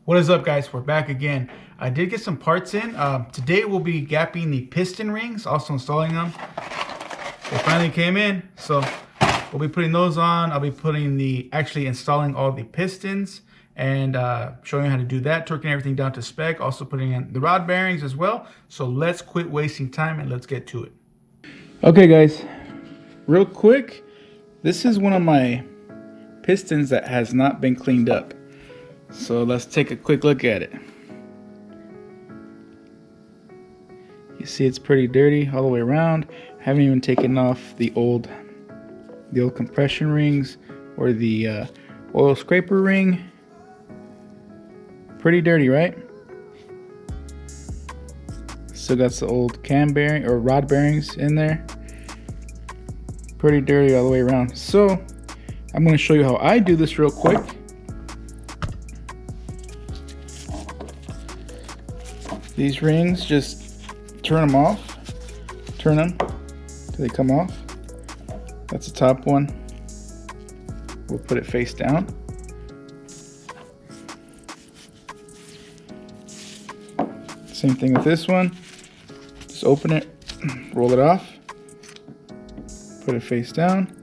What is up, guys? We're back again. I did get some parts in. Today we'll be gapping the piston rings, also installing them. They finally came in, so we'll be putting those on. I'll be actually installing all the pistons and showing you how to do that, torquing everything down to spec, also putting in the rod bearings as well. So let's quit wasting time and let's get to it. Okay, guys, real quick, this is one of my pistons that has not been cleaned up. So let's take a quick look at it. You see it's pretty dirty all the way around. Haven't even taken off the old compression rings or the oil scraper ring. Pretty dirty, right? Still got the old cam bearing or rod bearings in there. Pretty dirty all the way around. So I'm going to show you how I do this real quick. These rings, just turn them off. Turn them till they come off. That's the top one. We'll put it face down. Same thing with this one. Just open it, roll it off, put it face down.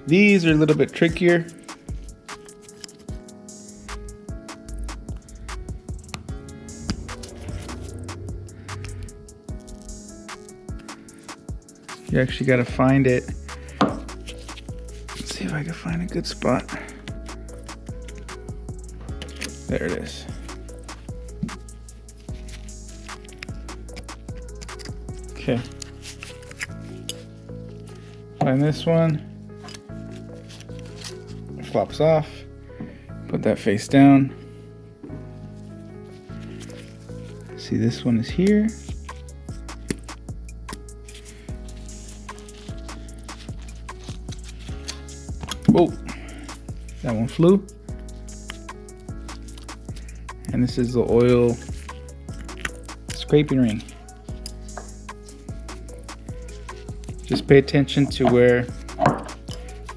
These are a little bit trickier. You actually got to find it. Let's see if I can find a good spot. There it is. Okay. Find this one. Flops off. Put that face down. See, this one is here. Oh, that one flew. And this is the oil scraping ring. Just pay attention to where,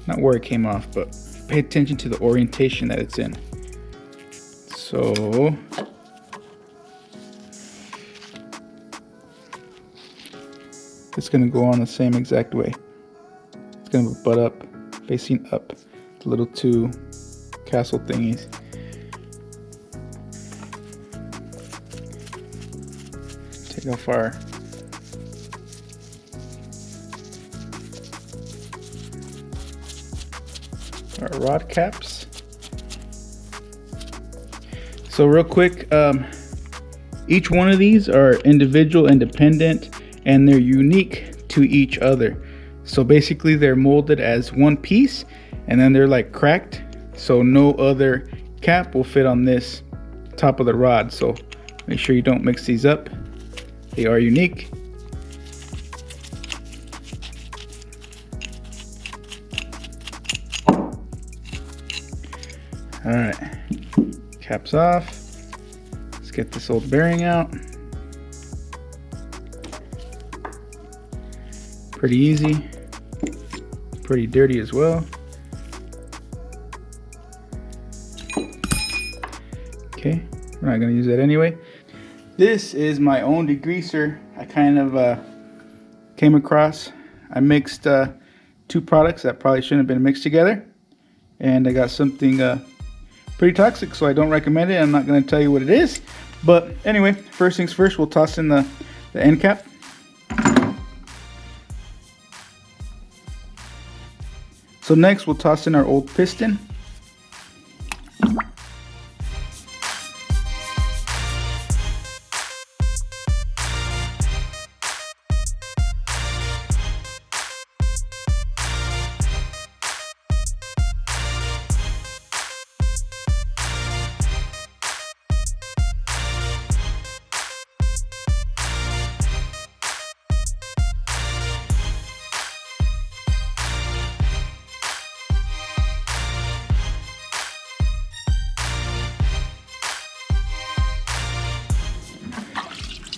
not where it came off, but pay attention to the orientation that it's in. So, it's gonna go on the same exact way. It's gonna butt up, facing up, the little two castle thingies. Take off our rod caps. So real quick, each one of these are individual, independent, and they're unique to each other. So basically they're molded as one piece, and then they're like cracked, so no other cap will fit on this top of the rod. So make sure you don't mix these up. They are unique. All right, caps off. Let's get this old bearing out. Pretty easy, pretty dirty as well. Okay, we're not gonna use that anyway. This is my own degreaser. I kind of came across. I mixed two products that probably shouldn't have been mixed together, and I got something pretty toxic, so I don't recommend it. I'm not gonna tell you what it is, but anyway, first things first, we'll toss in the end cap. So next we'll toss in our old piston.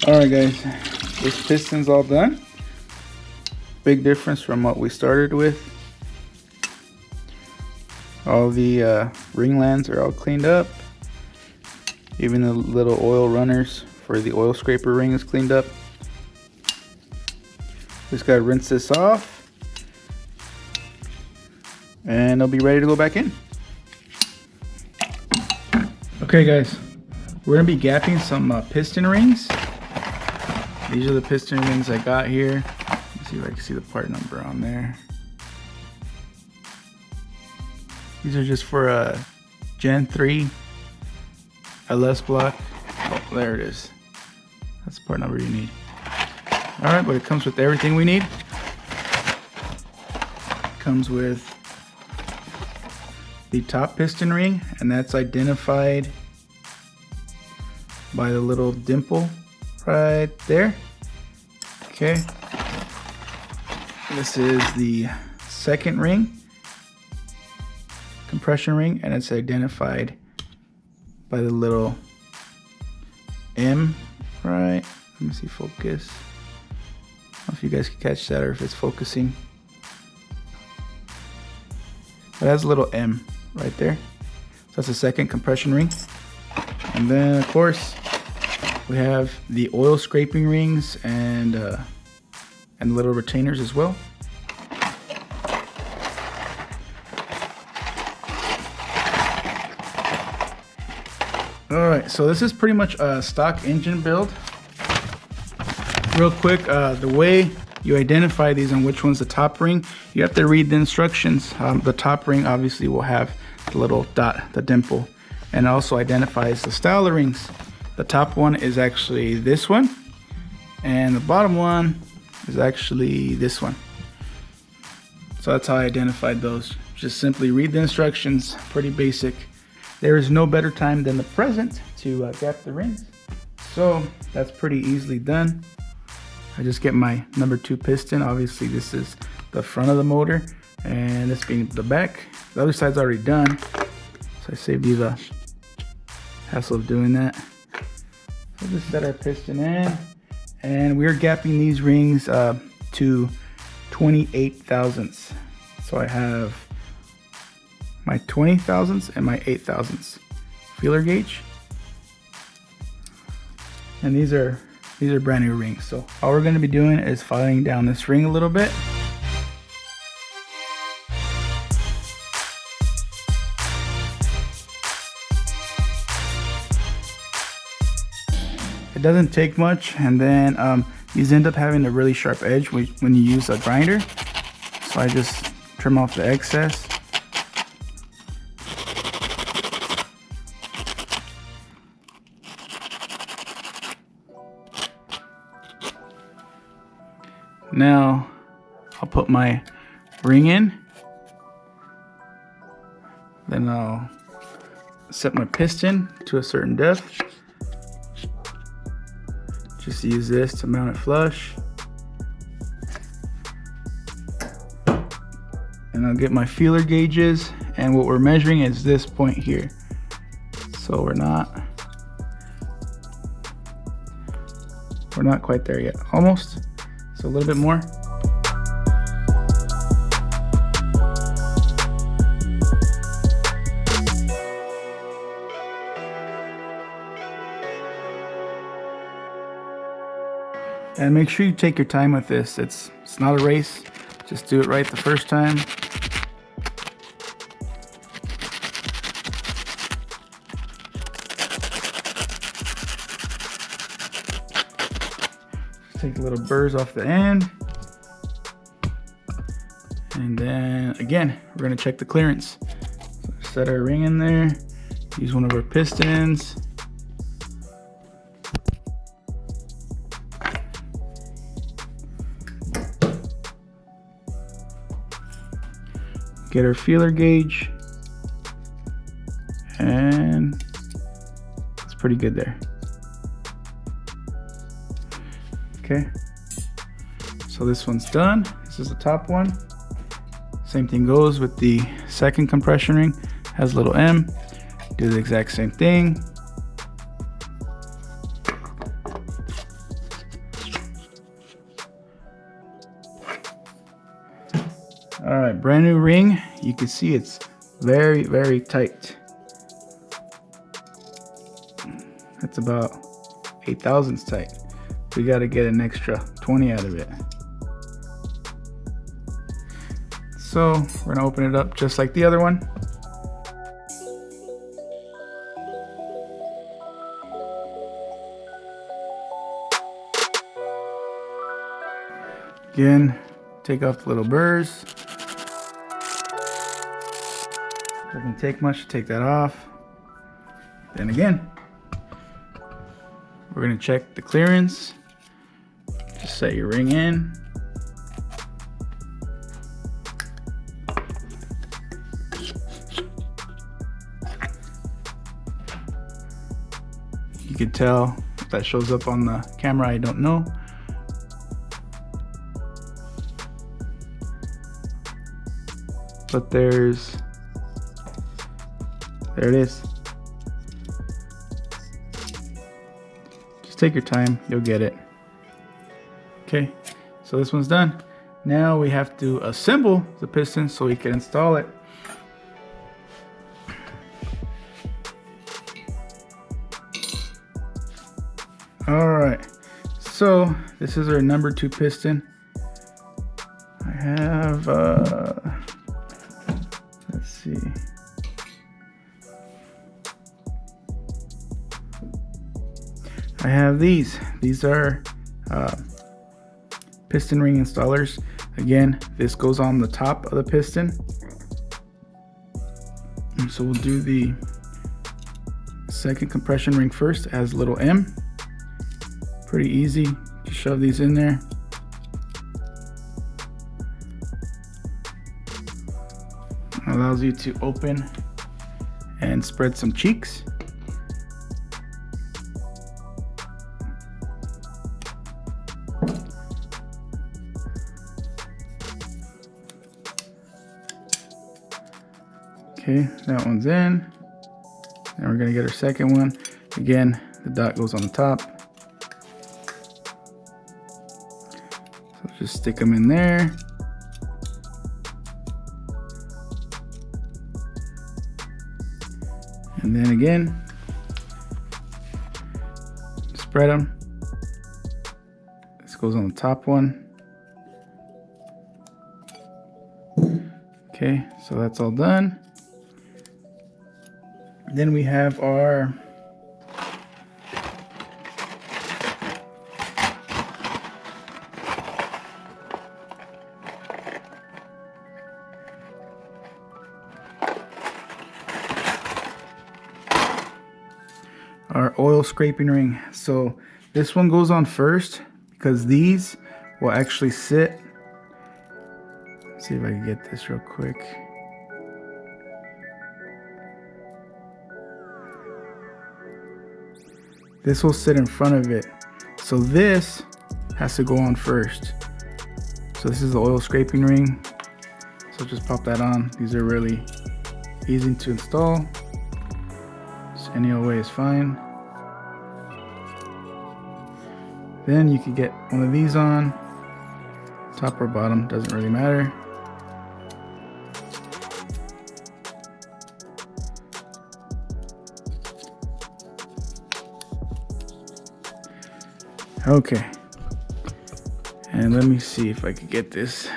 Alright guys, this piston's all done. Big difference from what we started with. All the ring lands are all cleaned up. Even the little oil runners for the oil scraper ring is cleaned up. Just gotta rinse this off, and it'll be ready to go back in. Okay guys, we're gonna be gapping some piston rings. These are the piston rings I got here. Let's see if I can see the part number on there. These are just for a Gen 3 LS block. Oh, there it is. That's the part number you need. Alright, but it comes with everything we need. It comes with the top piston ring, and that's identified by the little dimple right there. Okay. This is the second ring, compression ring, and it's identified by the little M, right? Let me see, focus. I don't know if you guys can catch that or if it's focusing. It has a little M right there. So that's the second compression ring. And then of course we have the oil scraping rings and little retainers as well. Alright, so this is pretty much a stock engine build. Real quick, the way you identify these and which one's the top ring, you have to read the instructions. The top ring obviously will have the little dot, the dimple, and it also identifies the style of rings. The top one is actually this one, and the bottom one is actually this one. So that's how I identified those. Just simply read the instructions, pretty basic. There is no better time than the present to gap the rings. So that's pretty easily done. I just get my number 2 piston. Obviously this is the front of the motor, and this being the back. The other side's already done, so I saved you the hassle of doing that. So just set our piston in, and we're gapping these rings to 28 thousandths. So I have my 20 thousandths and my 8 thousandths feeler gauge, and these are brand new rings. So all we're going to be doing is filing down this ring a little bit. It doesn't take much, and then these end up having a really sharp edge when you use a grinder. So I just trim off the excess. Now I'll put my ring in, then I'll set my piston to a certain depth. Just use this to mount it flush, and I'll get my feeler gauges, and what we're measuring is this point here. So we're not quite there yet, almost. So a little bit more. And make sure you take your time with this. It's not a race. Just do it right the first time. Take the little burrs off the end, and then again we're going to check the clearance. So set our ring in there, use one of our pistons, get our feeler gauge, and it's pretty good there. Okay, so this one's done. This is the top one. Same thing goes with the second compression ring. Has a little M. Do the exact same thing. All right, brand new ring. You can see it's very, very tight. That's about 8 thousandths tight. We got to get an extra 20 out of it. So we're gonna open it up just like the other one. Again, take off the little burrs. Doesn't take much to take that off. Then again, we're gonna check the clearance. Just set your ring in. You can tell if that shows up on the camera, I don't know. But there it is. Just take your time, you'll get it. Okay, so this one's done. Now we have to assemble the piston so we can install it. Alright, so this is our number 2 piston. I have, let's see. I have these. These are piston ring installers. Again, this goes on the top of the piston. And so we'll do the second compression ring first as little M. Pretty easy to shove these in there. Allows you to open and spread some cheeks. Okay, that one's in. Now we're gonna get our second one. Again, the dot goes on the top. So just stick them in there. And then again, spread them. This goes on the top one. Okay, so that's all done. Then we have our oil scraping ring. So this one goes on first because these will actually sit. Let's see if I can get this real quick. This will sit in front of it. So this has to go on first. So this is the oil scraping ring. So just pop that on. These are really easy to install. Just any old way is fine. Then you can get one of these on, top or bottom, doesn't really matter. Okay, and let me see if I can get this.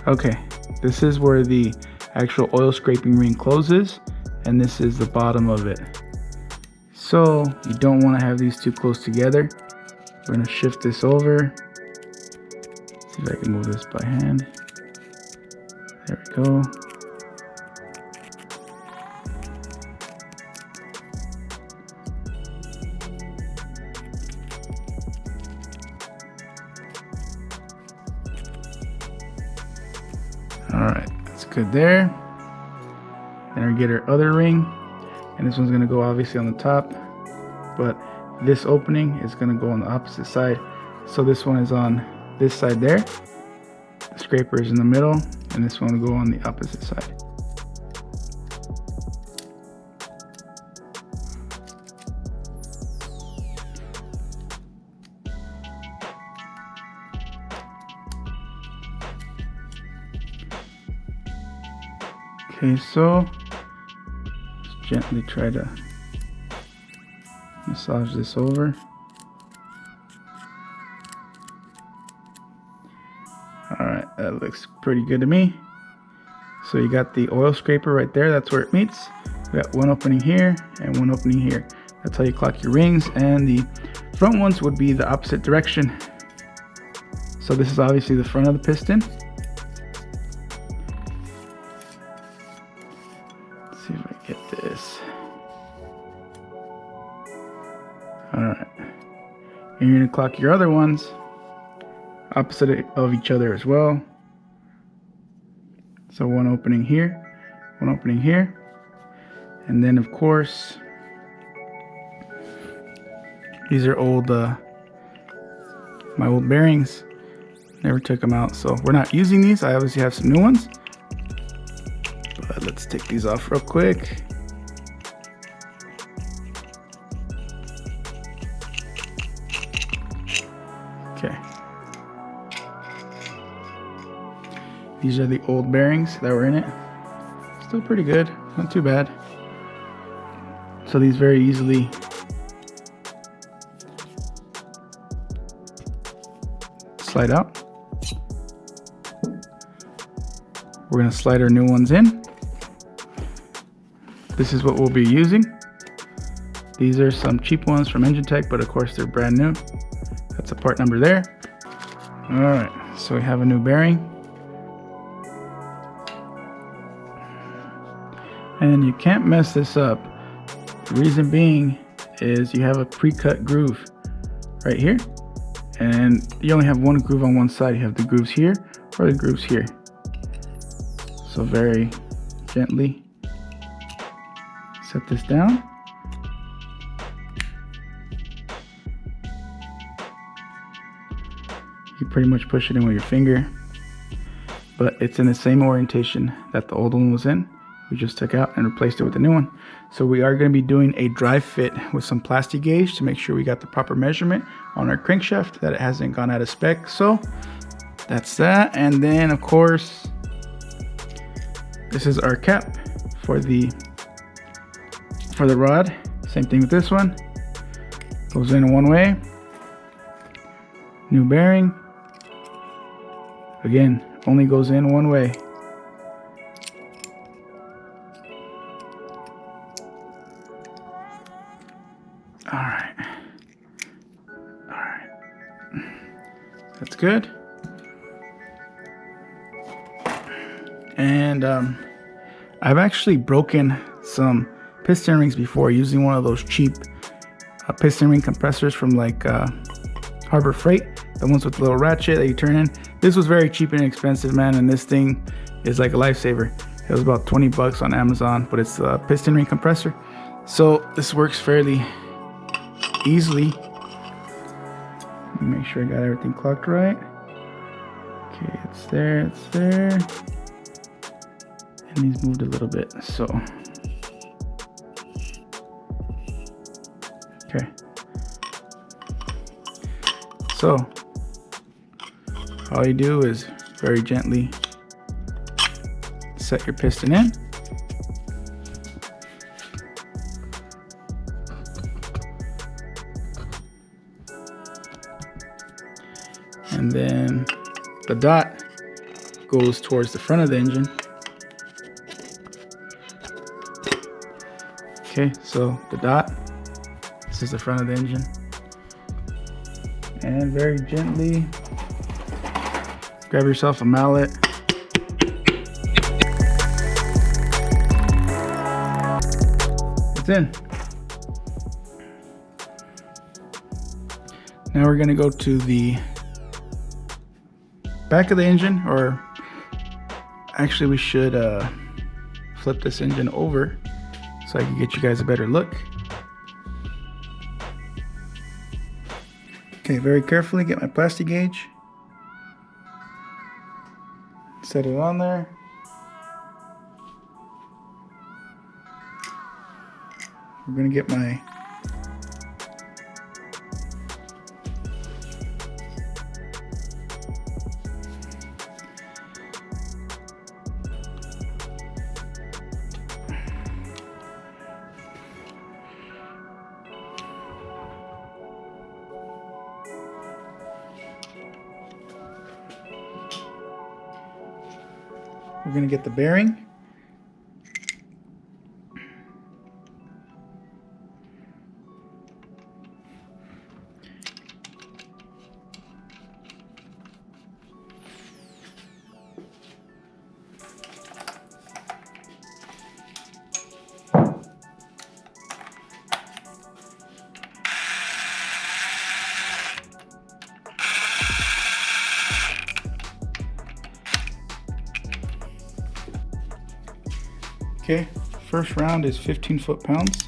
Okay, this is where the actual oil scraping ring closes, and this is the bottom of it. So you don't want to have these too close together. We're going to shift this over. See if I can move this by hand. There we go. Alright, that's good there. Then we get our other ring. And this one's going to go obviously on the top, but this opening is going to go on the opposite side. So this one is on this side there. The scraper is in the middle, and this one will go on the opposite side. Okay, so gently try to massage this over. Alright, that looks pretty good to me. So you got the oil scraper right there, that's where it meets. We got one opening here and one opening here. That's how you clock your rings, and the front ones would be the opposite direction. So this is obviously the front of the piston. Let's see if I get this. Alright. And you're going to clock your other ones opposite of each other as well. So one opening here, one opening here. And then of course, these are old, my old bearings. Never took them out, so we're not using these. I obviously have some new ones. But let's take these off real quick. Okay. These are the old bearings that were in it. Still pretty good, not too bad. So these very easily slide out. We're going to slide our new ones in. This is what we'll be using. These are some cheap ones from Engine Tech, but of course they're brand new. That's the part number there. Alright, so we have a new bearing. And you can't mess this up. The reason being is you have a pre-cut groove right here. And you only have one groove on one side. You have the grooves here or the grooves here. So very gently set this down. You pretty much push it in with your finger, but it's in the same orientation that the old one was in. We just took out and replaced it with a new one. So we are going to be doing a dry fit with some plastic gauge to make sure we got the proper measurement on our crankshaft, that it hasn't gone out of spec. So that's that. And then of course, this is our cap for the rod. Same thing with this one. Goes in one way. New bearing. Again, only goes in one way. Alright. That's good. And I've actually broken some piston rings before using one of those cheap piston ring compressors from like Harbor Freight, the ones with the little ratchet that you turn in. This was very cheap and inexpensive, man, and this thing is like a lifesaver. It was about 20 bucks on Amazon, but it's a piston ring compressor, so this works fairly easily. Let me make sure I got everything clocked right. Okay, it's there, it's there. And these moved a little bit, so okay. So all you do is very gently set your piston in. And then the dot goes towards the front of the engine. Okay, so the dot, this is the front of the engine. And very gently grab yourself a mallet. It's in. Now we're going to go to the back of the engine, or actually we should flip this engine over so I can get you guys a better look. Okay, very carefully get my plastic gauge, set it on there. We're gonna get my we're going to get the bearing. Okay, first round is 15 foot-pounds.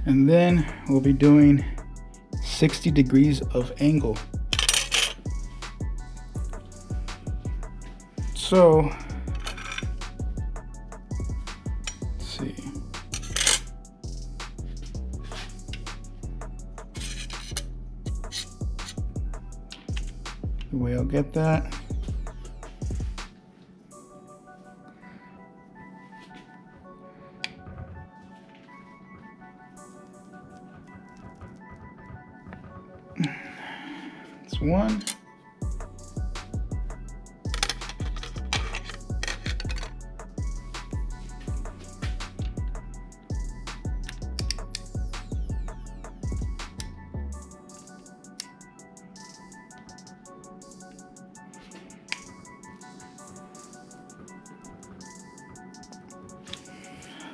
And then we'll be doing 60 degrees of angle. So, see. The way I'll get that. It's one.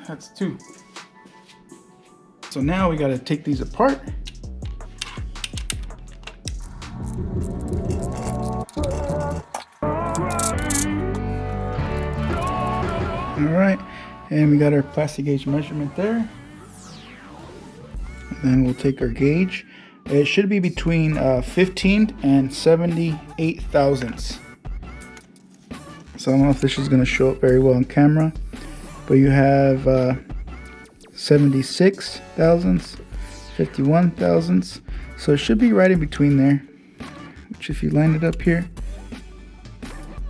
That's two. So now we got to take these apart. All right, and we got our plastic gauge measurement there. And then we'll take our gauge. It should be between 15 and 78 thousandths. So I don't know if this is going to show up very well on camera, but you have 76 thousandths, 51 thousandths. So it should be right in between there, which if you line it up here,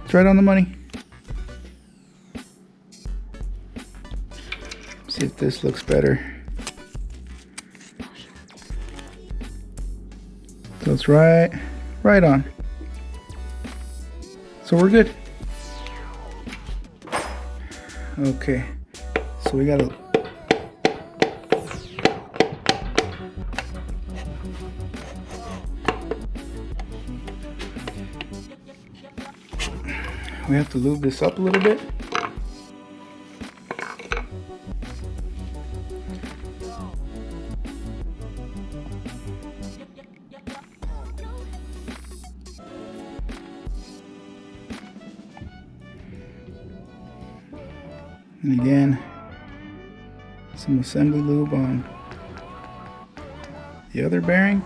it's right on the money. See if this looks better. So it's right on. So we're good. Okay, so we gotta we have to lube this up a little bit. And again, some assembly lube on the other bearing.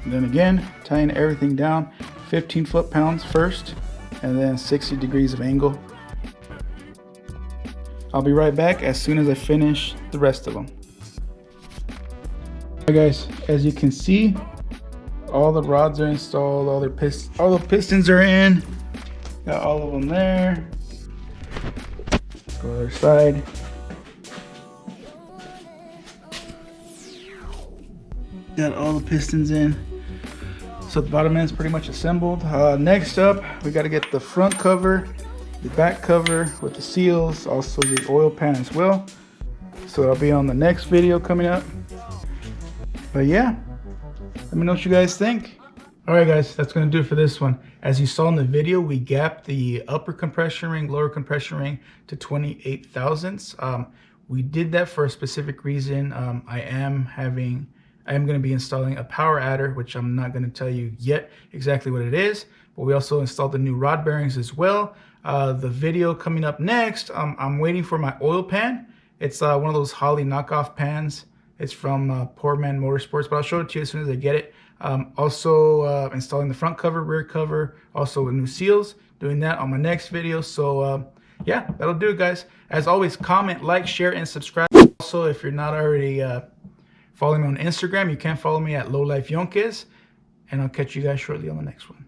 And then again, tying everything down, 15 foot-pounds first, and then 60 degrees of angle. I'll be right back as soon as I finish the rest of them. Alright guys, as you can see, all the rods are installed, all the pistons are in. Got all of them there. Go to the other side. Got all the pistons in. So the bottom end is pretty much assembled. Next up, we got to get the front cover, the back cover with the seals, also the oil pan as well. So that'll be on the next video coming up. But yeah, let me know what you guys think. All right guys, that's gonna do it for this one. As you saw in the video, we gapped the upper compression ring, lower compression ring to 28 thousandths. We did that for a specific reason. I am going to be installing a power adder, which I'm not going to tell you yet exactly what it is, but we also installed the new rod bearings as well. The video coming up next, I'm waiting for my oil pan. It's one of those Holley knockoff pans. It's from Poor Man Motorsports, but I'll show it to you as soon as I get it. Also installing the front cover, rear cover, also with new seals. Doing that on my next video. So yeah, that'll do it, guys. As always, comment, like, share, and subscribe. Also, if you're not already following me on Instagram, you can follow me at LowLifeYonquez. And I'll catch you guys shortly on the next one.